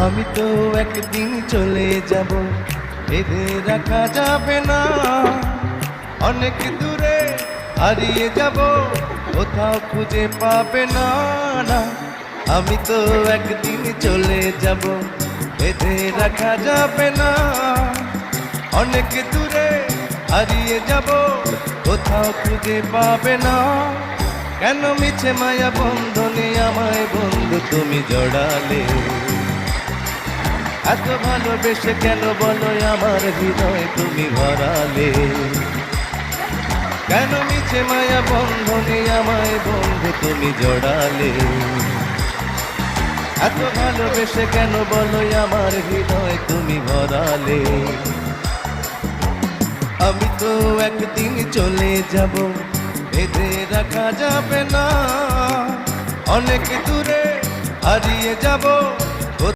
আমি তো একদিন চলে যাব, বেঁধে রাখা যাবে না। অনেক দূরে হারিয়ে যাব, কোথাও খুঁজে পাবে না। না, আমি তো একদিন চলে যাব, বেঁধে রাখা যাবে না। অনেক দূরে হারিয়ে যাব, কোথাও খুঁজে পাবে না। কেন মিছে মায়া বন্ধনে আমায় বন্ধু তুমি জড়ালে? এত ভালোবেসে কেন বলো আমার হৃদয় তুমি ভরালে? কেন মিছে মায়া বন্ধনে আমায় বন্ধু তুমি জড়ালে? এত ভালোবেসে কেন বলো আমার হৃদয় তুমি ভরালে? আমি তো একদিন চলে যাব, বেঁধে রাখা যাবে না। অনেক দূরে হারিয়ে যাব,